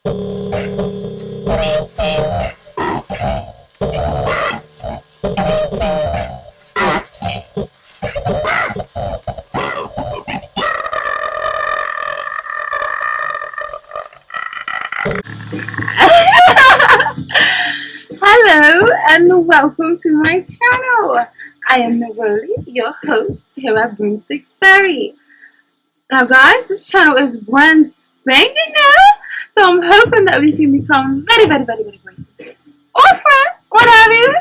Hello and welcome to my channel. I am Neroli, your host here at Broomstick Fairy. Now guys, this channel is brand spanking new, so I'm hoping that we can become very great or friends, what have you.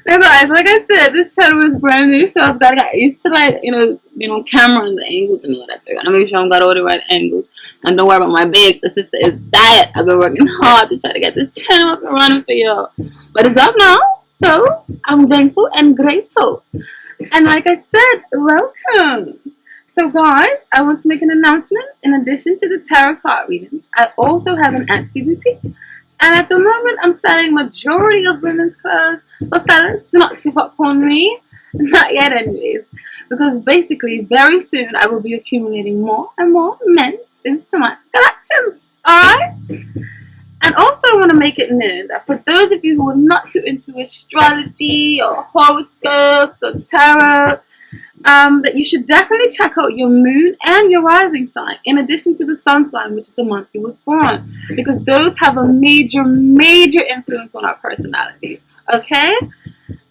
Now guys, like I said, this channel is brand new, so I've got to get used to camera and the angles and all that. I gotta make sure I've got all the right angles. And don't worry about my babes. The sister is diet. I've been working hard to try to get this channel up and running for y'all. But it's up now, so I'm thankful and grateful. And like I said, welcome. So guys, I want to make an announcement. In addition to the tarot card readings, I also have an Etsy boutique. And at the moment, I'm selling majority of women's clothes. But fellas, do not give up on me. Not yet anyways. Because basically, very soon, I will be accumulating more and more men into my collections. Alright? And also, I want to make it known that for those of you who are not too into astrology or horoscopes or tarot, that you should definitely check out your moon and your rising sign, in addition to the sun sign, which is the month you was born, because those have a major influence on our personalities. Okay?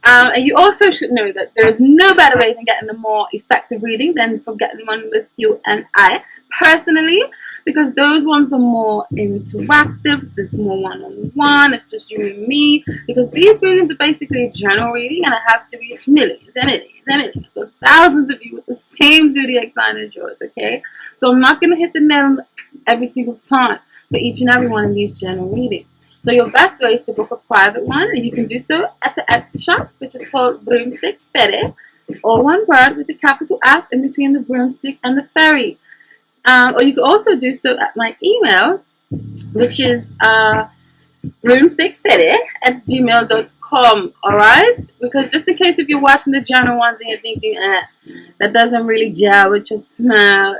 And you also should know that there is no better way than getting a more effective reading than for getting one with you and I personally, because those ones are more interactive. There's more one-on-one. It's just you and me, because these readings are basically a general reading, and I have to reach millions and millions, so thousands of you with the same zodiac sign as yours. Okay, so I'm not going to hit the nail every single time for each and every one of these general readings. So your best way is to book a private one, and you can do so at the Etsy shop, which is called Broomstick Fairy, or one word with a capital F in between the broomstick and the fairy. Or you can also do so at my email, which is broomstickfairy@gmail.com. Alright? Because just in case if you're watching the general ones and you're thinking, that doesn't really gel with your smell,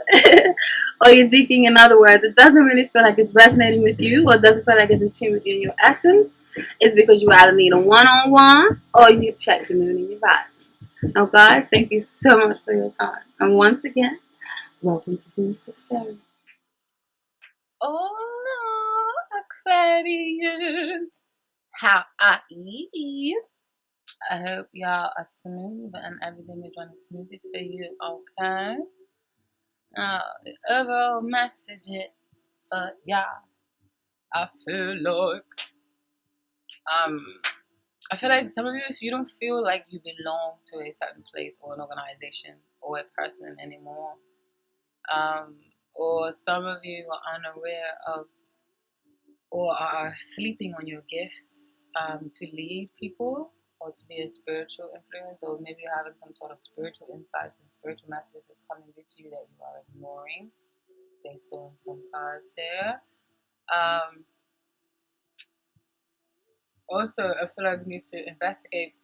or you're thinking, in other words, it doesn't really feel like it's resonating with you, or it doesn't feel like it's in tune with you in your essence, it's because you either need a one-on-one or you need to check your moon and your rising. Now guys, thank you so much for your time. And once again, welcome to Broomstick Fairy. Oh no, Aquarius! How are you? I hope y'all are smooth and everything is running smoothly for you, okay? The overall message is for y'all. I feel like some of you, if you don't feel like you belong to a certain place or an organization or a person anymore, or some of you are unaware of or are sleeping on your gifts to lead people or to be a spiritual influence, or maybe you're having some sort of spiritual insights and spiritual messages that's coming to you that you are ignoring based on some cards here. Also, I feel like we need to investigate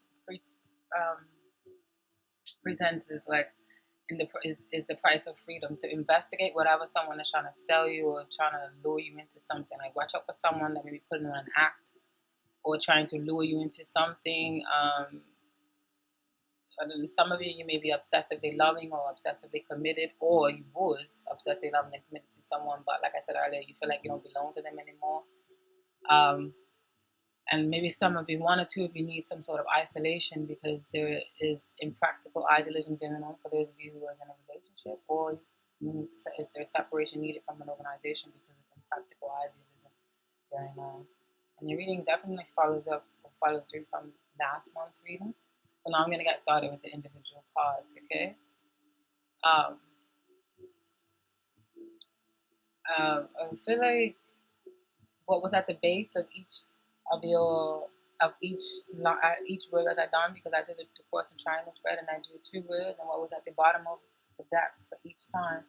pretenses, like is the price of freedom. So investigate whatever someone is trying to sell you or trying to lure you into something. Like watch out for someone that may be putting on an act or trying to lure you into something. Some of you may be obsessively loving or obsessively committed, or you was obsessively loving and committed to someone, but like I said earlier, you feel like you don't belong to them anymore. And maybe some of you, one or two of you, need some sort of isolation because there is impractical isolation going on for those of you who are in a relationship, or is there separation needed from an organization because of impractical idealism going on. And your reading definitely follows through from last month's reading. So now I'm going to get started with the individual cards, okay? I feel like what was at the base of each word as I done, because I did the cross and triangle spread and I do 2 words, and what was at the bottom of the deck for each time.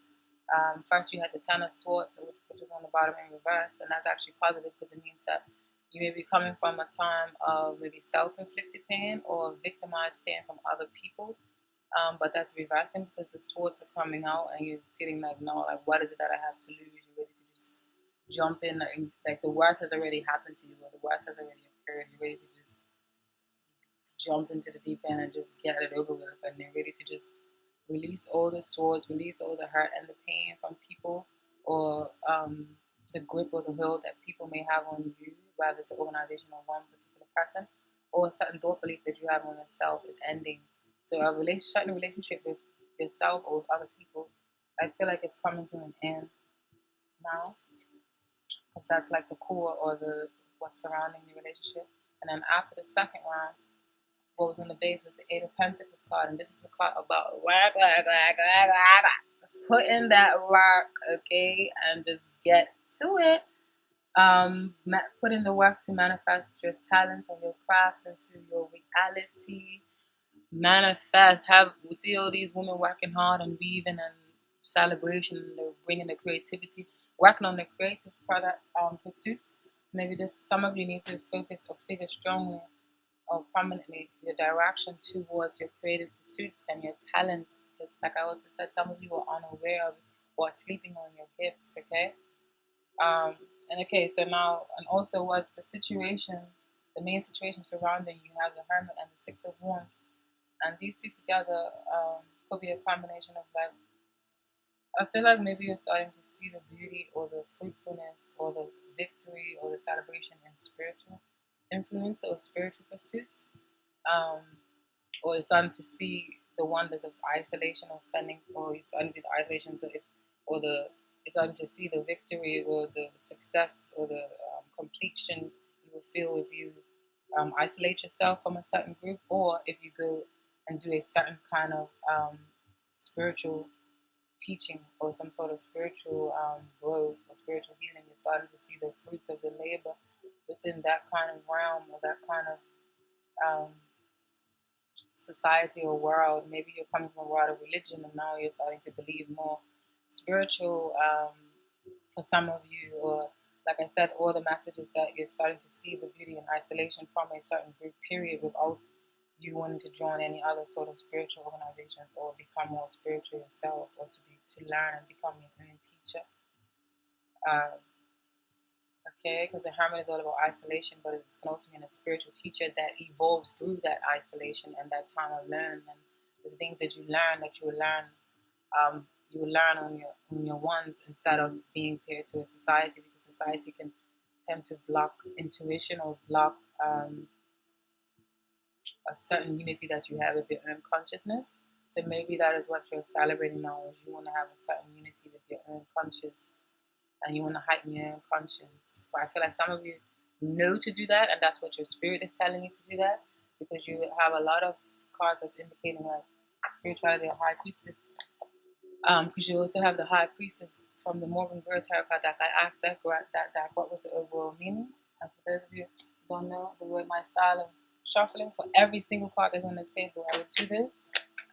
First, you had the Ten of Swords, which is on the bottom in reverse, and that's actually positive because it means that you may be coming from a time of maybe self-inflicted pain or victimized pain from other people, but that's reversing because the swords are coming out and you're feeling like, no, like what is it that I have to lose? You're ready to just jump in, like the worst has already happened to you, or the worst has already occurred. You're ready to just jump into the deep end and just get it over with, and you're ready to just release all the swords, release all the hurt and the pain from people, or the grip or the hold that people may have on you, whether it's an organization or one particular person, or a certain thought belief that you have on yourself is ending. So a certain relationship with yourself or with other people, I feel like it's coming to an end now, because that's like the core or the what's surrounding the relationship. And then after the second round, what was on the base was the Eight of Pentacles card, and this is a card about work. Let's put in that work, okay, and just get to it. Put in the work to manifest your talents and your crafts into your reality. Manifest. We see all these women working hard and weaving and celebration, and they're bringing the creativity, working on the creative product pursuits. Maybe some of you need to focus or figure strongly or prominently your direction towards your creative pursuits and your talents. Because, like I also said, some of you are unaware of or sleeping on your gifts. Okay. And okay, so now, and also what the main situation surrounding you have the Hermit and the Six of Wands, and these two together could be a combination of like, I feel like maybe you're starting to see the beauty or the fruitfulness or the victory or the celebration in spiritual influence or spiritual pursuits, um, or you're starting to see the wonders of isolation or spending, or you're starting to see the isolation, you're starting to see the victory or the success or the completion you will feel if you isolate yourself from a certain group, or if you go and do a certain kind of spiritual teaching or some sort of spiritual growth or spiritual healing. You're starting to see the fruits of the labor within that kind of realm or that kind of society or world. Maybe you're coming from a world of religion and now you're starting to believe more spiritual for some of you, or like I said, all the messages that you're starting to see the beauty in isolation from a certain group period without you wanting to join any other sort of spiritual organizations or become more spiritual yourself, or to learn and become your own teacher. Okay, because the Hermit is all about isolation, but it can also mean a spiritual teacher that evolves through that isolation and that time of learn, and the things that you learn you will learn on your ones instead of being paired to a society, because society can tend to block intuition or block a certain unity that you have with your own consciousness. So maybe that is what you're celebrating now, is you want to have a certain unity with your own conscious, and you want to heighten your own conscience. But I feel like some of you know to do that, and that's what your spirit is telling you to do that, because you have a lot of cards that's indicating like spirituality or high priestess. Because you also have the high priestess from the Morgan Bird Tarot card deck. I asked that deck what was the overall meaning. And for those of you who don't know the way my style of shuffling, for every single card that's on this table, I would do this,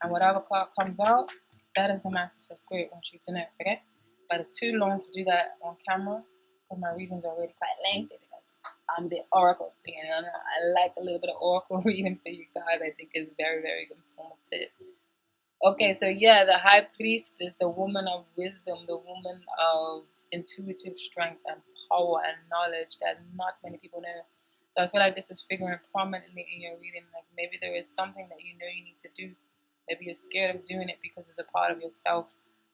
and whatever card comes out, that is the message that Spirit wants you to know. Okay, but it's too long to do that on camera because my readings are already quite lengthy. I'm the oracle thing, and I like a little bit of oracle reading for you guys. I think it's very, very informative. Okay, so yeah, the high priest is the woman of wisdom, the woman of intuitive strength and power and knowledge that not many people know. So I feel like this is figuring prominently in your reading. Like maybe there is something that you know you need to do. Maybe you're scared of doing it because it's a part of yourself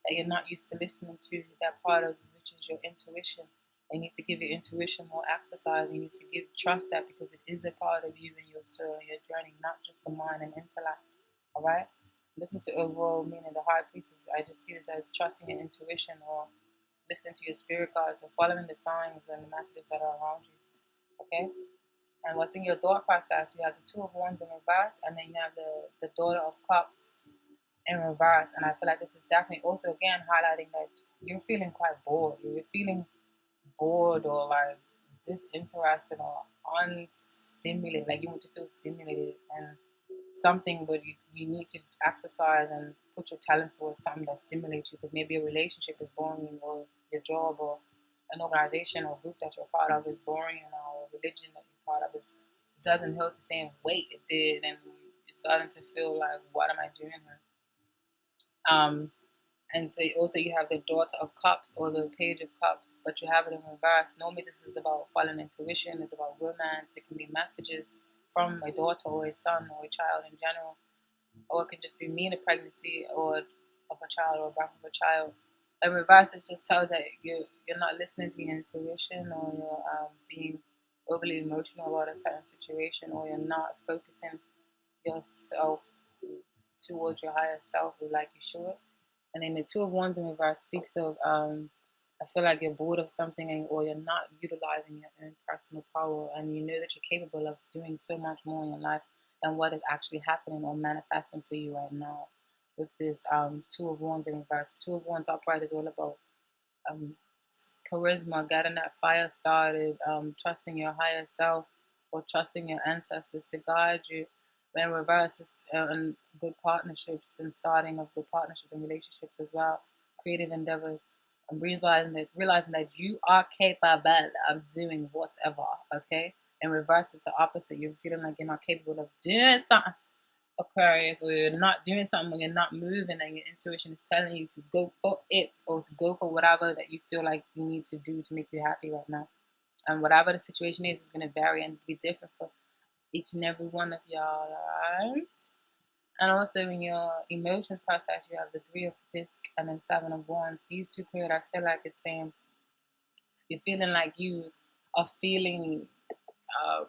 that you're not used to listening to, that part of which is your intuition. You need to give your intuition more exercise. You need to trust that, because it is a part of you and your soul and your journey, not just the mind and intellect. All right? This is the overall meaning of the high priestess. I just see this as trusting your intuition, or listening to your spirit guides, or following the signs and the messages that are around you. Okay? And what's in your thought process, you have the Two of Wands in reverse, and then you have the Daughter of Cups in reverse. And I feel like this is definitely also again highlighting that you're feeling quite bored. You're feeling bored or like disinterested or unstimulated. Like you want to feel stimulated and something, but you need to exercise and put your talents towards something that stimulates you, because maybe a relationship is boring, or your job or an organization or group that you're part of is boring, or religion that you're part of doesn't hold the same weight it did, and you're starting to feel like, what am I doing here? And so also you have the Daughter of Cups or the Page of Cups, but you have it in reverse. Normally this is about following intuition, it's about romance, it can be messages from a daughter or a son or a child in general, or it can just be me in a pregnancy or of a child or birth of a child. In reverse, it just tells that you're not listening to your intuition, or you're being overly emotional about a certain situation, or you're not focusing yourself towards your higher self like you should. And then the Two of Wands in reverse speaks of I feel like you're bored of something, or you're not utilizing your own personal power, and you know that you're capable of doing so much more in your life than what is actually happening or manifesting for you right now. With this Two of Wands in reverse, Two of Wands upright is all about um, charisma, getting that fire started, trusting your higher self or trusting your ancestors to guide you. Then reverse is and good partnerships and starting of good partnerships and relationships as well, creative endeavors, and realizing that you are capable of doing whatever. Okay, and reverse is the opposite. You're feeling like you're not capable of doing something, Aquarius, or you're not doing something, or you're not moving, and your intuition is telling you to go for it or to go for whatever that you feel like you need to do to make you happy right now. And whatever the situation is, it's going to vary and be different for each and every one of y'all. Right? And also in your emotions process, you have the Three of Disc and then Seven of Wands. These two periods, I feel like it's saying you're feeling like you are feeling. Um,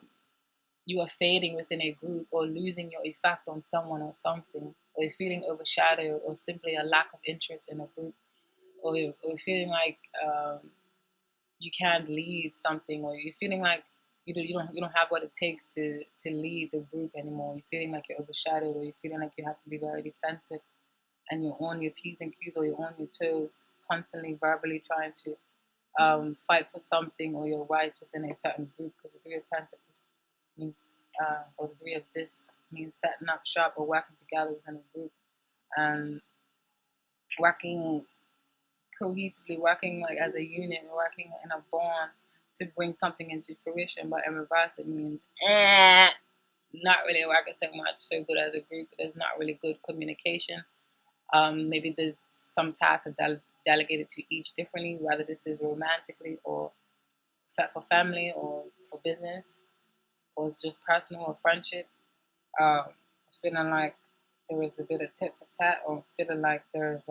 you are fading within a group or losing your effect on someone or something, or you're feeling overshadowed, or simply a lack of interest in a group, or feeling like you can't lead something, or you're feeling like you don't have what it takes to lead the group anymore. You're feeling like you're overshadowed, or you're feeling like you have to be very defensive, and you're on your P's and Q's, or you're on your toes, constantly verbally trying to fight for something or your rights within a certain group. Because the Three of Pentacles means, or the Three of Discs means setting up shop or working together within a group and working cohesively, working like as a unit, working in a bond to bring something into fruition. But in reverse, it means not really working so much, so good as a group. There's not really good communication. Maybe there's some tasks are delegated to each differently, whether this is romantically or for family or for business, or it's just personal or friendship. Feeling like there is a bit of tit for tat, or feeling like there's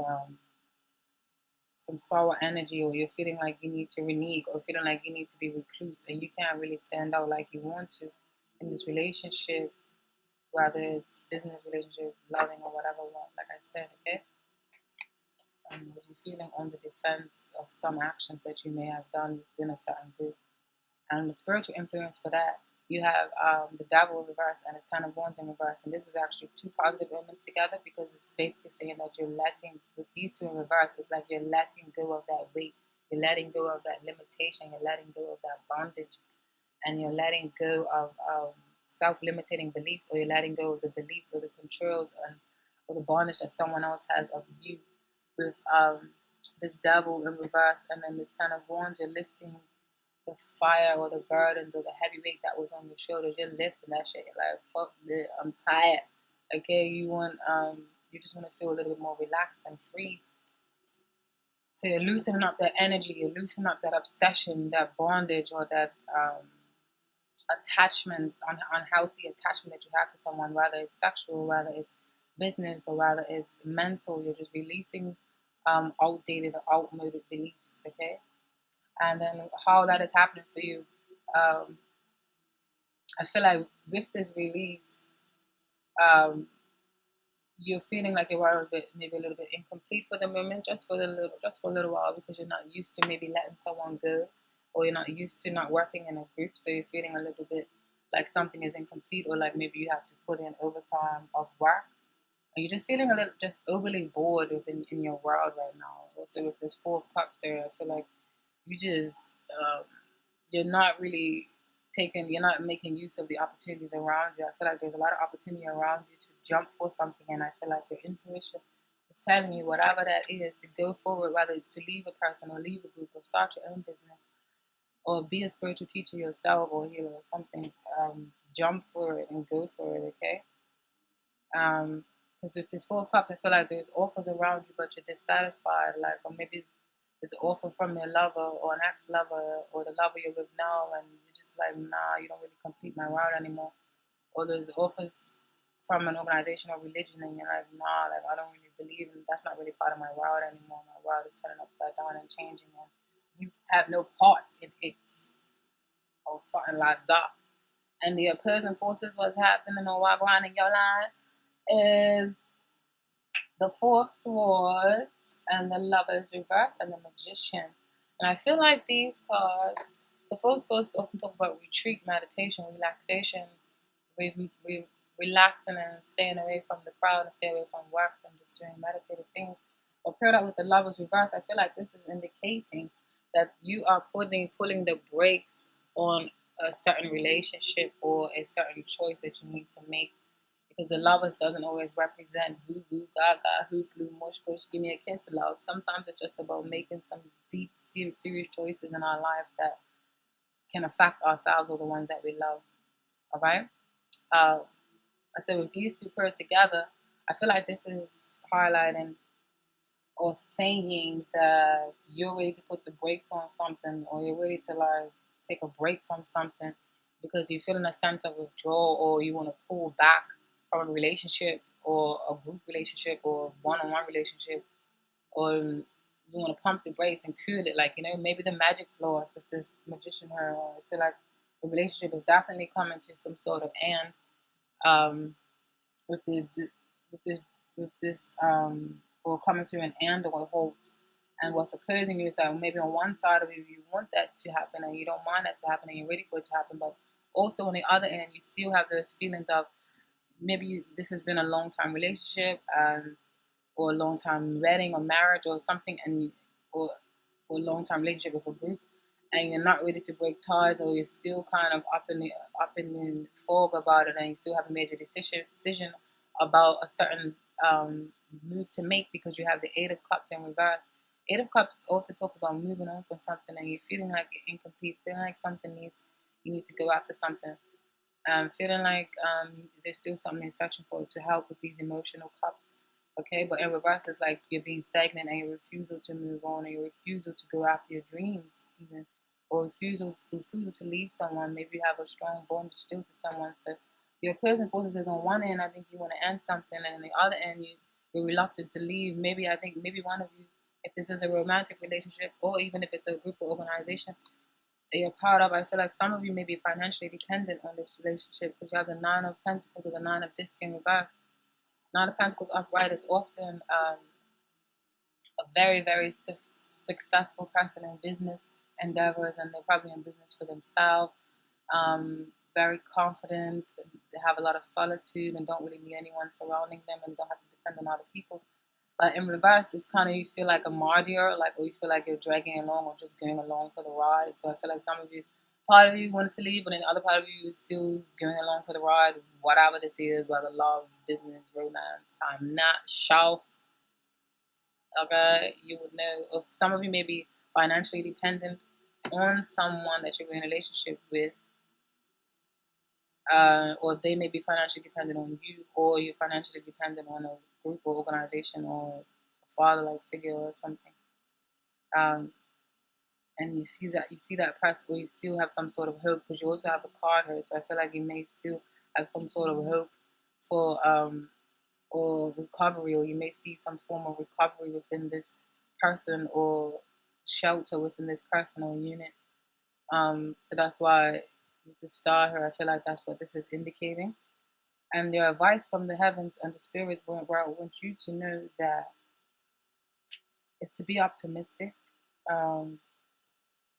some sour energy, or you're feeling like you need to renege, or feeling like you need to be recluse and you can't really stand out like you want to in this relationship, whether it's business relationship, loving, or whatever. Like I said, okay. You're feeling on the defense of some actions that you may have done within a certain group. And the spiritual influence for that, you have the Devil in reverse and the Ten of Wands in reverse. And this is actually two positive elements together, because it's basically saying that you're letting, with these two in reverse, it's like you're letting go of that weight. You're letting go of that limitation. You're letting go of that bondage. And you're letting go of self-limiting beliefs, or you're letting go of the beliefs or the controls or the bondage that someone else has of you. With this Devil in reverse and then this Ten of Wands, you're lifting the fire or the burdens or the heavy weight that was on your shoulders. You're lifting that shit. You're like, fuck this, I'm tired. Okay, you just want to feel a little bit more relaxed and free. So you're loosening up that energy, you're loosening up that obsession, that bondage, or that attachment, unhealthy attachment that you have to someone, whether it's sexual, whether it's business, or whether it's mental. You're just releasing outdated or outmoded beliefs, okay? And then how that is happening for you, I feel like with this release, um, you're feeling like your world is maybe a little bit incomplete for the moment, just for a little while, because you're not used to maybe letting someone go, or you're not used to not working in a group, so you're feeling a little bit like something is incomplete, or like maybe you have to put in overtime of work, and you're just feeling a little just overly bored in your world right now. Also with this Four of Cups there, I feel like you just um, you're not really you're not making use of the opportunities around you. I feel like there's a lot of opportunity around you to jump for something, and I feel like your intuition is telling you whatever that is to go forward, whether it's to leave a person or leave a group or start your own business or be a spiritual teacher yourself or healer or something. Jump for it and go for it, okay? Because Because with this Four of Cups, I feel like there's offers around you, but you're dissatisfied. Like, or maybe it's an offer from your lover or an ex-lover or the lover you're with now, and you're just like, nah, you don't really complete my route anymore. Or there's offers from an organization or religion, and you're like, nah, like I don't really believe in that's not really part of my route anymore. My route is turning upside down and changing, and you have no part in it, or something like that. And the opposing forces, what's happening or what's going on in your life is the Four of Swords and the Lovers reverse and the Magician. And I feel like these cards, the Four of Swords often talks about retreat, meditation, relaxation, relaxing and staying away from the crowd and stay away from work and just doing meditative things. But paired up with the Lovers reverse, I feel like this is indicating that you are pulling the brakes on a certain relationship or a certain choice that you need to make, because the lovers doesn't always represent goo goo gaga hoop blue mush gush give me a kiss aloud. Sometimes it's just about making some deep serious choices in our life that can affect ourselves or the ones that we love. All right. I said with these two paired together, I feel like this is highlighting or saying that you're ready to put the brakes on something, or you're ready to like take a break from something because you're feeling a sense of withdrawal, or you want to pull back from a relationship or a group relationship or one-on-one relationship, or you want to pump the brakes and cool it. Like, maybe the magic's lost if this magician her. I feel like the relationship is definitely coming to some sort of end. With the with this with this or coming to an end or a halt. And what's occurring is that maybe on one side of you want that to happen and you don't mind that to happen and you're ready for it to happen, but also on the other end you still have those feelings of maybe this has been a long time relationship, or a long time wedding or marriage or something, and or a long time relationship with a group, and you're not ready to break ties, or you're still kind of up in the fog about it, and you still haven't made your decision about a certain move to make, because you have the Eight of Cups in reverse. Eight of Cups often talks about moving on from something, and you're feeling like you're incomplete, feeling like you need to go after something, feeling like there's still something in searching for to help with these emotional cups. Okay, but in reverse, it's like you're being stagnant and your refusal to move on, and your refusal to go after your dreams, even, or refusal to leave someone. Maybe you have a strong bond still to someone. So your opposing forces is on one end, I think you want to end something, and on the other end, you're reluctant to leave. Maybe one of you, if this is a romantic relationship, or even if it's a group or organization that you're part of, I feel like some of you may be financially dependent on this relationship, because you have the Nine of Pentacles or the Nine of Discs in reverse. Nine of Pentacles upright is often a very, very successful person in business endeavors, and they're probably in business for themselves. Very confident, they have a lot of solitude and don't really need anyone surrounding them, and they don't have to depend on other people. But in reverse, it's kind of you feel like a martyr, or you feel like you're dragging along or just going along for the ride. So I feel like some of you, part of you wanted to leave, but then the other part of you is still going along for the ride, whatever this is, whether love, business, romance. I'm not sure. Okay, you would know. If some of you may be financially dependent on someone that you're in a relationship with, or they may be financially dependent on you, or you're financially dependent on a group or organization or a father-like figure or something. Um, and you see that person, or you still have some sort of hope, because you also have a card here. So I feel like you may still have some sort of hope for or recovery, or you may see some form of recovery within this person, or shelter within this person or unit. So that's why with the star here, I feel like that's what this is indicating. And your advice from the heavens and the spirit, where I want you to know that is to be optimistic, um,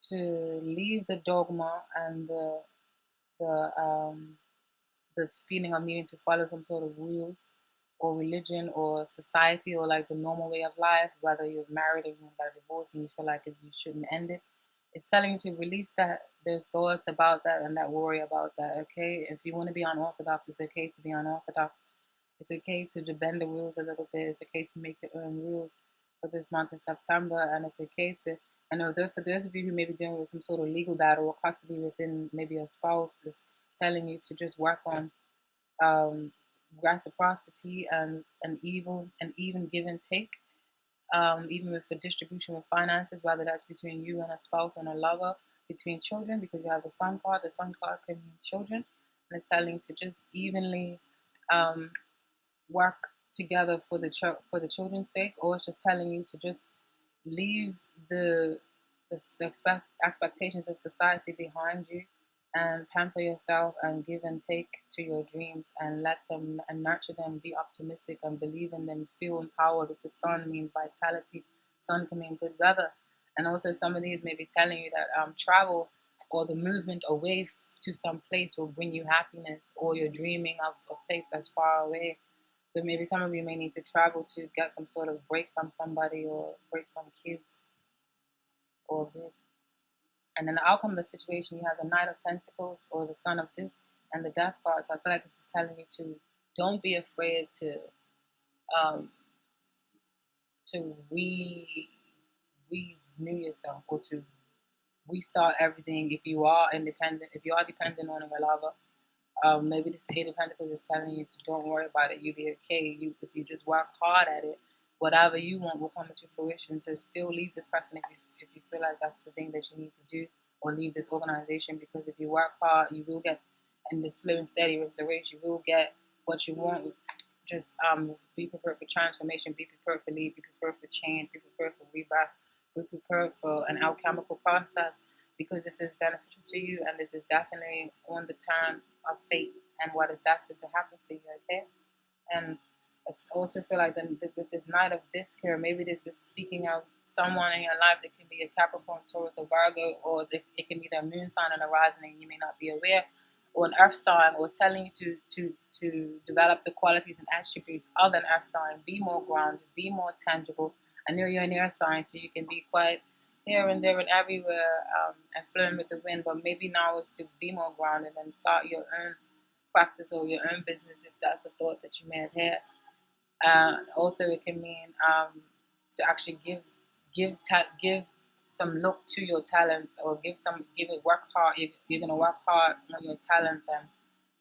to leave the dogma and the the feeling of needing to follow some sort of rules or religion or society, or like the normal way of life, whether you're married or you got a divorce and you feel like you shouldn't end it. It's telling you to release those thoughts about that and that worry about that. Okay, if you want to be unorthodox, it's okay to be unorthodox. It's okay to bend the rules a little bit. It's okay to make your own rules for this month of September, and it's okay to. I know for those of you who may be dealing with some sort of legal battle or custody within maybe a spouse is telling you to just work on um, reciprocity and even give and take. Even with the distribution of finances, whether that's between you and a spouse and a lover, between children, because you have the sun card. The sun card can mean children, and it's telling you to just evenly um, work together for the children's sake, or it's just telling you to just leave the expectations of society behind you and pamper yourself and give and take to your dreams and let them and nurture them, be optimistic and believe in them, feel empowered. If the sun means vitality, sun can mean good weather. And also some of these may be telling you that travel or the movement away to some place will bring you happiness, or you're dreaming of a place that's far away. So maybe some of you may need to travel to get some sort of break from somebody or break from kids or this. And then the outcome of the situation, you have the Knight of Pentacles or the Sun of this and the Death card. So I feel like this is telling you to don't be afraid um, to renew yourself, or to restart everything. If you are independent, if you are dependent on a lover, maybe the Eight of Pentacles is telling you to don't worry about it. You'll be okay. If you just work hard at it, whatever you want will come into fruition. So still leave this person if you feel like that's the thing that you need to do, or leave this organization, because if you work hard, you will get, in the slow and steady race, you will get what you want. Just be prepared for transformation, be prepared for leave, be prepared for change, be prepared for rebirth, be prepared for an alchemical process, because this is beneficial to you, and this is definitely on the turn of fate and what is destined to happen for you, okay? And I also feel like with this Knight of Disc here, maybe this is speaking of someone in your life that can be a Capricorn, Taurus, or Virgo, or it can be their moon sign and the rising, and you may not be aware, or an earth sign, or it's telling you to develop the qualities and attributes of an earth sign, be more grounded, be more tangible. I know you're an air sign, so you can be quite here and there and everywhere, and flowing with the wind, but maybe now is to be more grounded and start your own practice or your own business, if that's a thought that you may have had. Also, it can mean to actually give some look to your talents, or give it work hard. You're gonna work hard on your talents and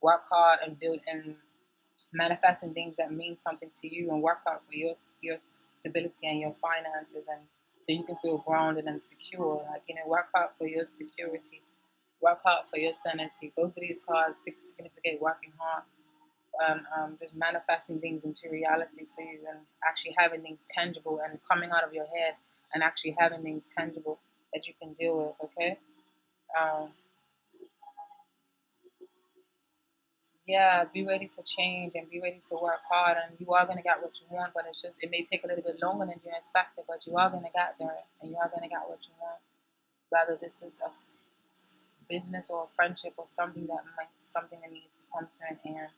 work hard and build and manifesting things that mean something to you, and work hard for your stability and your finances, and so you can feel grounded and secure. Like, work hard for your security, work hard for your sanity. Both of these cards significate working hard and just manifesting things into reality for you, and actually having things tangible and coming out of your head and actually having things tangible that you can deal with, okay? Um, yeah, be ready for change and be ready to work hard, and you are going to get what you want, but it may take a little bit longer than you expected, but you are going to get there, and you are going to get what you want, whether this is a business or a friendship or something that needs to come to an end.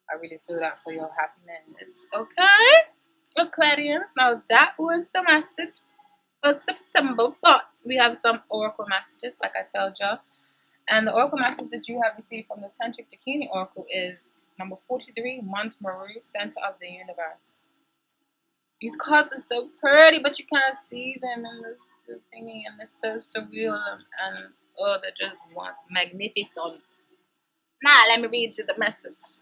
I really feel that for your happiness. Okay, Aquarians. Now that was the message for September, but we have some oracle messages, like I told y'all. And the oracle message that you have received from the Tantric Dakini Oracle is number 43, Mont Maru, Center of the Universe. These cards are so pretty, but you can't see them in the thingy, and they're so surreal, and oh, they're just magnificent. Now, let me read you the message.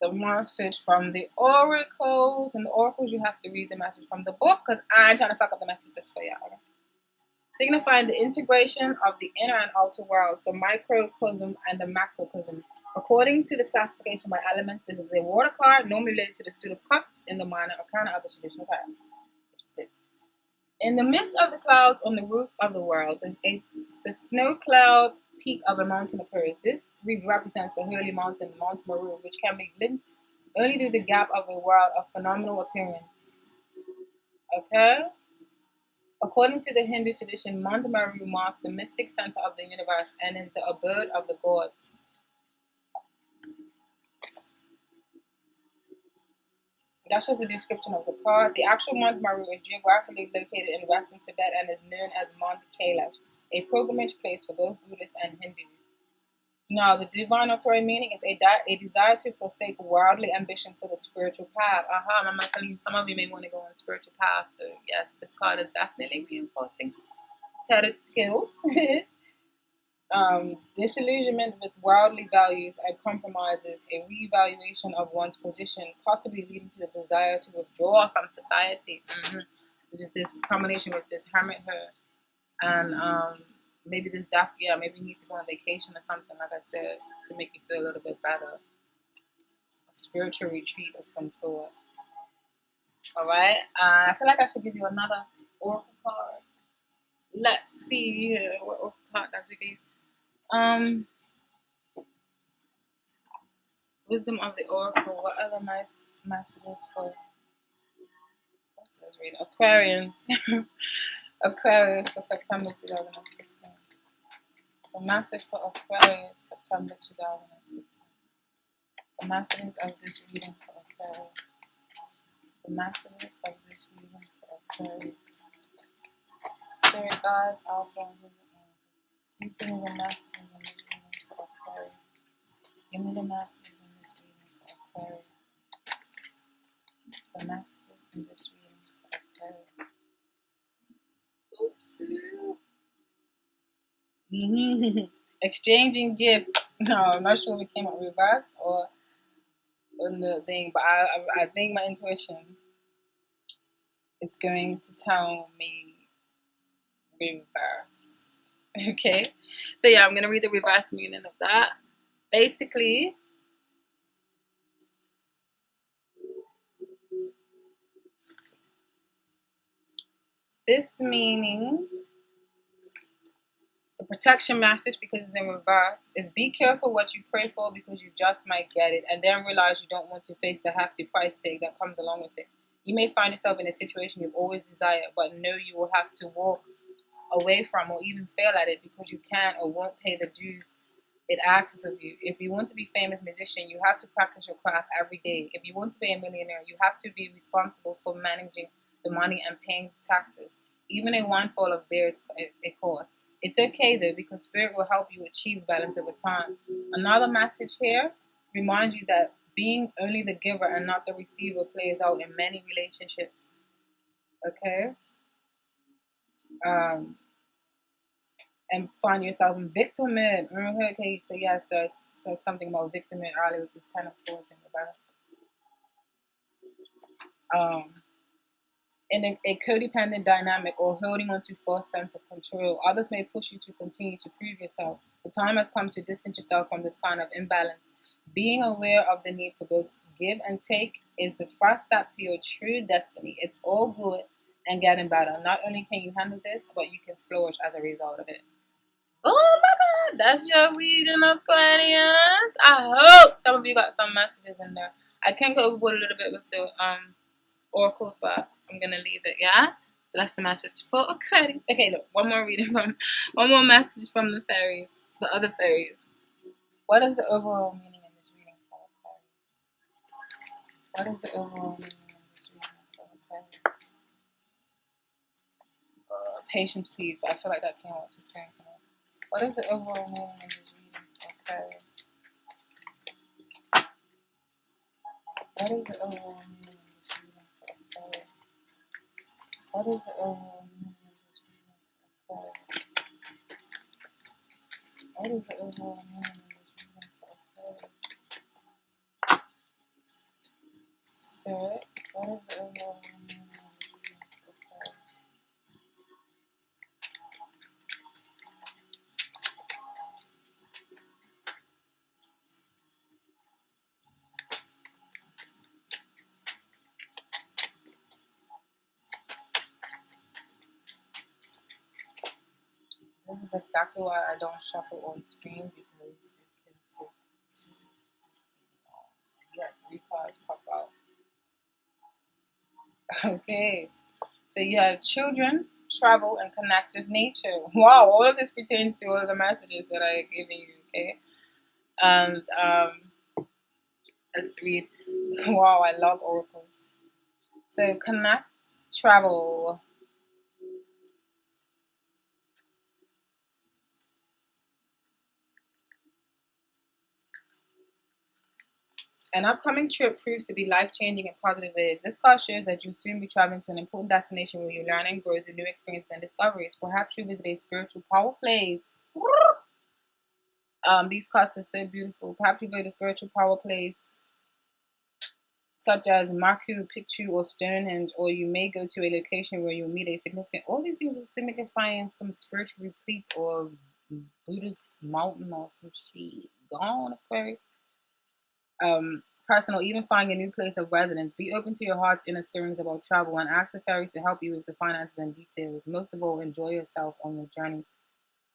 The message from the oracles, and the oracles, you have to read the message from the book, because I'm trying to fuck up the messages for y'all. Okay? Signifying the integration of the inner and outer worlds, the microcosm and the macrocosm. According to the classification by elements, this is a water card, normally related to the suit of cups in the minor arcana of the traditional card. In the midst of the clouds on the roof of the world, the snow cloud peak of a mountain appears. This represents the holy mountain, Mount Meru, which can be glimpsed only through the gap of a world of phenomenal appearance. Okay? According to the Hindu tradition, Mount Meru marks the mystic center of the universe and is the abode of the gods. That's just a description of the card. The actual Mount Meru is geographically located in western Tibet and is known as Mount Kailash, a pilgrimage place for both Buddhists and Hindus. Now, the divinatory meaning is a desire to forsake worldly ambition for the spiritual path. I'm telling you, some of you may want to go on spiritual path. So, yes, this card is definitely reinforcing tarot skills. Disillusionment with worldly values and compromises, a reevaluation of one's position, possibly leading to the desire to withdraw from society. With this combination with this hermit here, and maybe this death, yeah, maybe you need to go on vacation or something, like I said, to make you feel a little bit better. A spiritual retreat of some sort. All right. I feel like I should give you another oracle card. Let's see here what oracle card that we gave. Wisdom of the Oracle. What other nice messages for let's read Aquarians? Aquarius for September 2016. The message for Aquarius September 2016. The messages of this reading for Aquarius. The messages of this reading for Aquarius. Spirit guides, archangels, and angels. Give me the messages in this reading for Aquarius. Give me the messages in this reading for Aquarius. The messages in this reading for Aquarius. Oops. Exchanging gifts. No, I'm not sure if it came out reversed or on the thing, but I think my intuition is going to tell me reversed. Okay, so yeah, I'm gonna read the reverse meaning of that. Basically, this meaning, the protection message, because it's in reverse, is be careful what you pray for because you just might get it and then realize you don't want to face the hefty price tag that comes along with it. You may find yourself in a situation you've always desired, but know you will have to walk away from or even fail at it because you can't or won't pay the dues it asks of you. If you want to be a famous musician, you have to practice your craft every day. If you want to be a millionaire, you have to be responsible for managing the money and paying the taxes. Even a windfall of beer is a cost. It's okay though, because spirit will help you achieve balance over time. Another message here reminds you that being only the giver and not the receiver plays out in many relationships. Okay? And find yourself in victimhood. Okay, so yeah, so it says something about victimhood earlier with this Ten of Swords in reverse. In a codependent dynamic or holding on to false sense of control, others may push you to continue to prove yourself. The time has come to distance yourself from this kind of imbalance. Being aware of the need for both give and take is the first step to your true destiny. It's all good and getting better. Not only can you handle this, but you can flourish as a result of it. Oh my God, that's your reading, Aquarius. I hope some of you got some messages in there. I can go overboard a little bit with the oracles, but I'm gonna leave it. Yeah. So that's the message for Aquarius. Okay, look, one more message from the fairies, the other fairies. What is the overall meaning in this reading for Aquarius? What is the overall meaning in this reading for Aquarius? Patience, please. But I feel like that came out too soon tonight. What is the overall meaning in this reading for Aquarius? What is the overall meaning in this reading for Aquarius? What is the overall meaning in this reading for Aquarius? What is the overall meaning in this reading for Aquarius? Spirit, what is the overall meaning in this reading for Aquarius? This is exactly why I don't shuffle on screen, because it can take too long. You have 3 cards pop out. Okay, so you have children, travel, and connect with nature. Wow, all of this pertains to all of the messages that I gave you. Okay, and let's read. Wow, I love oracles. So connect, travel. An upcoming trip proves to be life-changing and positive. This card shows that you'll soon be traveling to an important destination where you learn and grow through new experiences and discoveries. Perhaps you visit a spiritual power place. These cards are so beautiful. Perhaps you go to spiritual power place such as Machu Picchu or Stonehenge, or you may go to a location where you'll meet a significant. All these things are signifying some spiritual retreat or Buddhist mountain or some shit. Gone, Aquarius. Personal, even find a new place of residence. Be open to your heart's inner stirrings about travel and ask the fairies to help you with the finances and details. Most of all, enjoy yourself on your journey.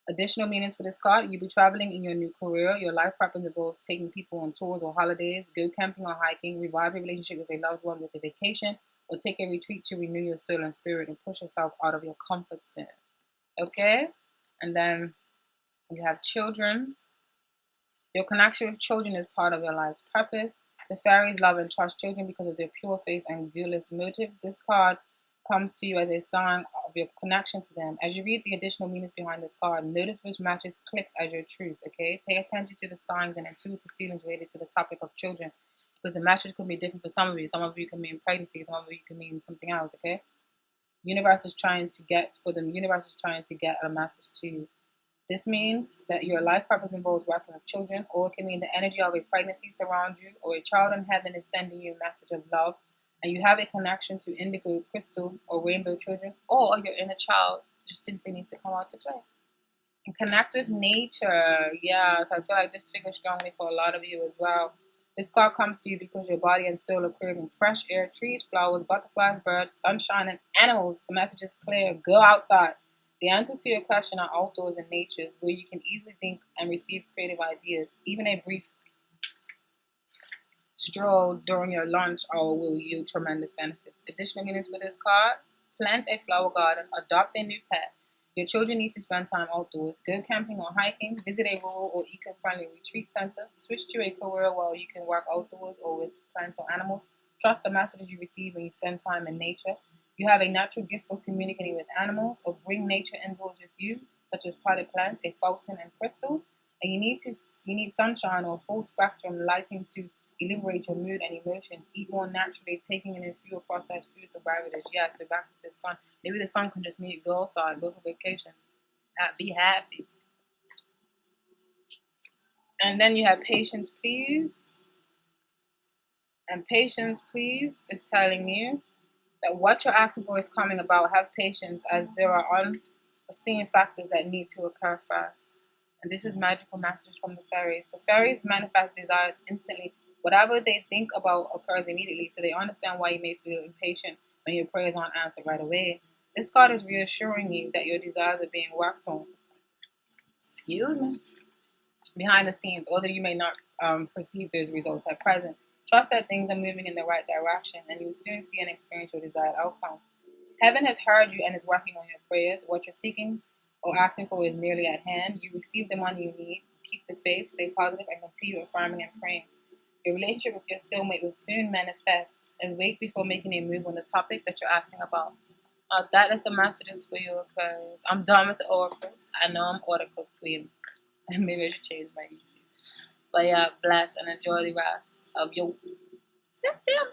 Additional meanings for this card: you'll be traveling in your new career. Your life purpose involves taking people on tours or holidays, go camping or hiking, revive a relationship with a loved one with a vacation, or take a retreat to renew your soul and spirit and push yourself out of your comfort zone. Okay? And then you have children. Your connection with children is part of your life's purpose. The fairies love and trust children because of their pure faith and guileless motives. This card comes to you as a sign of your connection to them. As you read the additional meanings behind this card, notice which matches clicks as your truth, okay? Pay attention to the signs and intuitive feelings related to the topic of children, because the message could be different for some of you. Some of you can mean pregnancy, some of you can mean something else, okay? Universe is trying to get a message to you. This means that your life purpose involves working with children, or it can mean the energy of a pregnancy surrounds you, or a child in heaven is sending you a message of love, and you have a connection to indigo, crystal, or rainbow children, or your inner child just simply needs to come out to play. And connect with nature. Yes, I feel like this figures strongly for a lot of you as well. This card comes to you because your body and soul are craving fresh air, trees, flowers, butterflies, birds, sunshine, and animals. The message is clear. Go outside. The answers to your question are outdoors in nature, where you can easily think and receive creative ideas. Even a brief stroll during your lunch hour will yield tremendous benefits. Additional meanings for this card: plant a flower garden, adopt a new pet. Your children need to spend time outdoors. Go camping or hiking, visit a rural or eco-friendly retreat center, switch to a career where you can work outdoors or with plants or animals. Trust the messages you receive when you spend time in nature. You have a natural gift for communicating with animals, or bring nature indoors with you, such as potted plants, a fountain, and crystals. And you need sunshine or full spectrum lighting to liberate your mood and emotions. Eat more naturally, taking in fewer processed foods or beverages. Yeah, so back to the sun. Maybe the sun can just mean go outside, go for vacation, be happy. And then you have patience, please. And patience, please, is telling you that what you're asking for is coming about. Have patience, as there are unforeseen factors that need to occur first. And this is magical message from the fairies. The fairies manifest desires instantly. Whatever they think about occurs immediately, so they understand why you may feel impatient when your prayers aren't answered right away. This card is reassuring you that your desires are being worked on. Excuse me. Behind the scenes, although you may not perceive those results at present. Trust that things are moving in the right direction, and you will soon see and experience your desired outcome. Heaven has heard you and is working on your prayers. What you're seeking or asking for is nearly at hand. You receive the money you need. Keep the faith, stay positive, and continue affirming and praying. Your relationship with your soulmate will soon manifest, and wait before making a move on the topic that you're asking about. That is the messages for you, because I'm done with the oracles. I know I'm oracle queen, and maybe I should change my YouTube. But yeah, bless and enjoy the rest of your September.